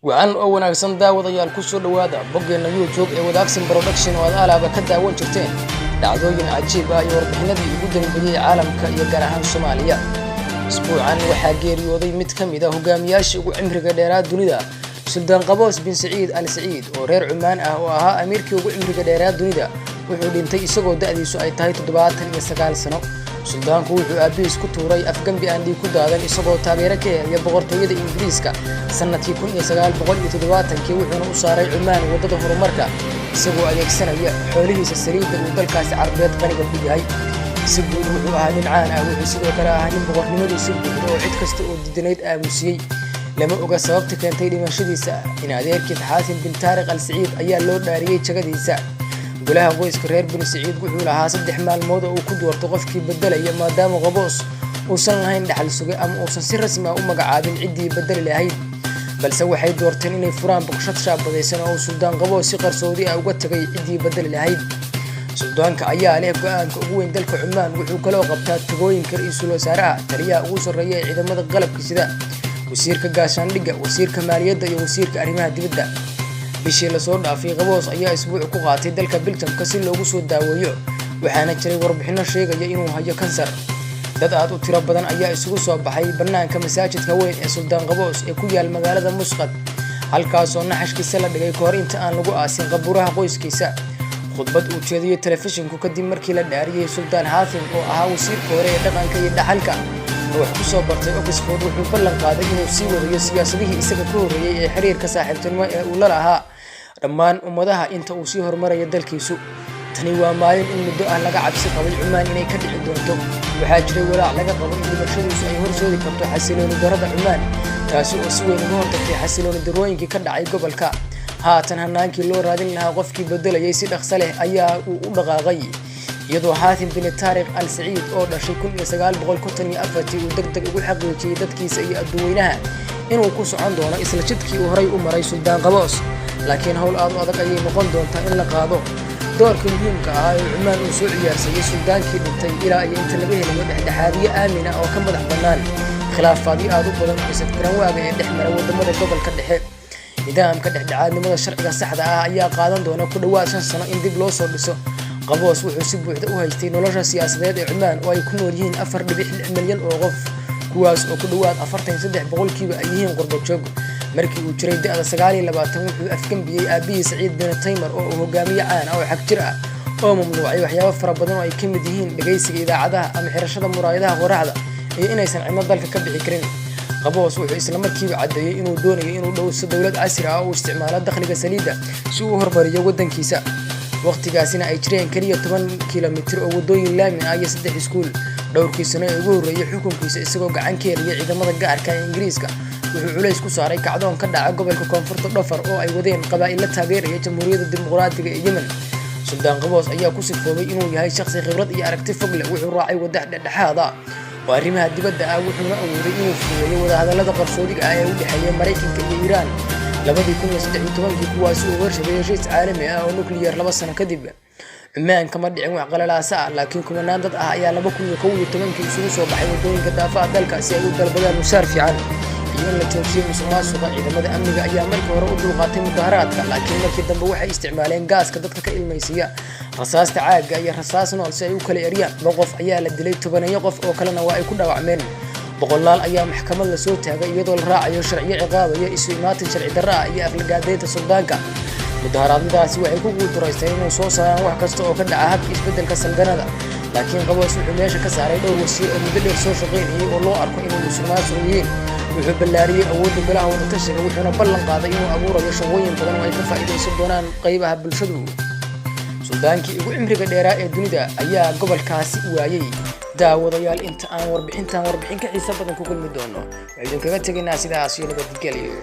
وعن أول أحسن داود يا الكسر الوادع بقي إنه يوتيوب وداكسن برودكشن وهذا بكذا أول شرتين دعوين عجيبة يوربح نبي يقدم به عالم كيجرها الصومالية أسبوعاً وحاجير يوضي متكم إذا هو قام ياش وعمر قدرات دنيا سلطان قبوس بن سعيد آل سعيد ورير عمان أهواها أميركي وعمر قدرات دنيا وحول انتي سقو دأدي سو أي تاي تدبات يسقال سنة سلطان كوي أبيس كتوري أفغان بأندي كدادن إسقو تابيرك يا بغرتوية إنجليزكا سنة يكون يسقال بقول يتدبات كي وحنا أساري عمان وضده هرمركا سقو أيك سنة حوله السريد ودلكاس عربيات غنية بيهاي سقو وحوها نعانا وحسقو كراها نبغر نمدي سقو وعد كستو دينيد آموسيي لما أوجا سببت كانت لمشهديسا إن أديرك حاتم بن طارق السعيد أيا لو دارية شقديسا قلها قويس كرير بن سعيد وحولها صدح مال موضة وكد ورتقفكي بدل أيام ما دام غبوس وصل هين دحل سوق أم وصل سر رسمي أم قعادين عدي بدل لهين بل سوى حي دورتين إني فران بقشط شاب بدي سنة أو سلطان غبوس سقر سعودي أو قد تجي عدي بدل لهين سلطان كأيا عليه قان كأبوين دلك عمان وحوكلو قبتات تقوين كرئيس الوزراء تريا أوس الرياء إذا ما غلب كسدا وسيرك قاسان لقى وسيرك مالية وسيرك أريمها دبدا bishii la soo dhaafay qaboos ayaa isbuuc ku qaatay dalka Belgium kasi loogu soo daaweeyo waxaana jiray warbixino sheegaya inuu hayo kansar dad aad u tiro badan ayaa isugu soo baxay banaanka masaajidka weyn ee Sultan Qaboos ee ku yaal magaalada Musqat halkaas oo naxashkiisa la dhigay kahor inta aan lagu aasin qabuuraha qoyskiisa khudbad uu jeediyay telefishinku kadib markii la dhaariyay Sultan Hatim oo ahaa wasiirka hore ee dhaqanka iyo dhaxalka wax ku soo bartay Oxford wuxuu ballan qaaday inuu sii wadayo siyaasadihii isaga ka horeeyay ee xiriirka saaxiibtinimo ee uu la lahaa dhammaan ummadaha inta uu sii hormarayo dalkiisu tani waa maalin in muddo ah laga cabsi qabay Cumaan inay ka dhici doonto waxaa jiray walaac laga qabo in dhimashadiisu ay horseedi karto xasilooni darrada Cumaan taasi oo si weyn uga hortagtay xasilooni darrooyinkii ka dhacay gobolka haatan hanaankii loo raadin lahaa qofkii bedelayay si dhaqso leh ayaa uu u dhaqaaqay iyadoo Hatim bin Tariq Al Said oo dhashay 1954 uu degdeg ugu xaqiijiyay dadkiisa iyo adduweynaha inuu ku socon doono isla jidkii uu horay u maray Sultan Qaboos laakiin hawl aad u adag ayay noqon doontaa in la qaado doorka muhiimka ah ee Cumaan uu soo ciyaarsay sultaankii dhintay ilaa ay inta laga helayo dhexdhexaadiye aamin ah oo ka madax bannaan khilaafaadyo aad u badan oo safgaran waaga ee dhex mara wadamada gobolka dhexe nidaamka dhexdhexaadnimada sharciga saxda ah ayaa qaadan doona ku dhawaad 5 sano in dib loo soo dhiso Qaboos wuxuu si buuxda u haystay nolosha siyaasadeed ee Cumaan oo ay ku nool yihiin 4.6 milyan oo qof kuwaas oo ku dhawaad 43% ay yihiin qurbo joog markii uu jiray da'da 29 wuxuu afgambiyay aabihii Saciid bin Taymar oo hogaamiye caan ah oo xaq jir ah oo mamnuucay waxyaabo fara badan oo ay ka mid yihiin dhageysiga idaacadaha ama xirashada muraayadaha qoraxda iyo inaysan cimo dalka ka bixi karin Qaboos wuxuu isla markiiba cadeeyay inuu doonayo inuu dhowso dawlad casri ah oo isticmaala dakhliga saliidda si uu hormariyo wadankiisa waqtigaasina ay jireen kaliya 10 kiiloomitir oo wadooyin laami ah iyo 3 iskuul dhowrkii sano ee ugu horeeyay xukunkiisa isagoo gacan ka helaya ciidamada gaarka ee Ingiriiska wuxuu culays ku saaray kacdoon ka dhaca gobolka koonfurta Dhafar oo ay wadeen qabaa'il taageeraya jamhuuriyadda dimuqraadiga ee Yemen Sultan Qaboos ayaa ku sifoobay inuu yahay shakhsi khibrad iyo aragti fog leh wuxuu raacay wada dhexdhexaad ah oo arrimaha dibadda ah wuxuuna awooday inuu fuliyo wadahadallada qarsoodiga ah ee u dhexeeya Mareykanka iyo Iiraan 2013 kuwaas oo warshadeeyay heshiis caalami ah oo nuclear 2 sano kadib Cumaan kama dhicin wax qalalaasa ah laakiin kumanaan dad ah ayaa 2011 isugu soo baxay wadooyinka daafaha dalka si ay u dalbadaan musaar fiican iyo in la joojiyo musuqmaasuqa ciidamada amniga ayaa markii hore u dulqaatay mudaharaadka laakiin markii dambe waxay isticmaaleen gaaska dadka ka ilmaysiya rasaasta caaga iyo rasaas nool si ay u kala eriyaan qof ayaa la dilay 10 qof oo kalena waa ay ku dhaawacmeen boqolaal ayaa maxkamad la soo taagay iyadoo la raacayo sharciyo ciqaabaya isu imaatin sharci darro ah iyo aflagaadeynta suldaanka mudaharaadadaasi waxay ku guuldareysteen inuu soo saaraan wax kasta oo ka dhaca habka isbeddelka saldanada laakiin Qaboos wuxuu meesha ka saaray dhowr wasiir oo muddo dheer soo shaqeynayay oo loo arko inay musuqmaasuq yihiin wuxuu ballaariyay awoodda golaha wadatashiga wuxuuna ballan qaaday inuu abuurayo shaqooyin badan oo ay ka faa'iideysan doonaan qaybaha bulshadu suldaankii ugu cimriga dheeraa ee dunida ayaa gobolkaasi waayay daawadayaal inta aan warbixin ka xiiso badan ku kulmi doono waxaan kaga tagnaa sidaas iyo nabadgelyo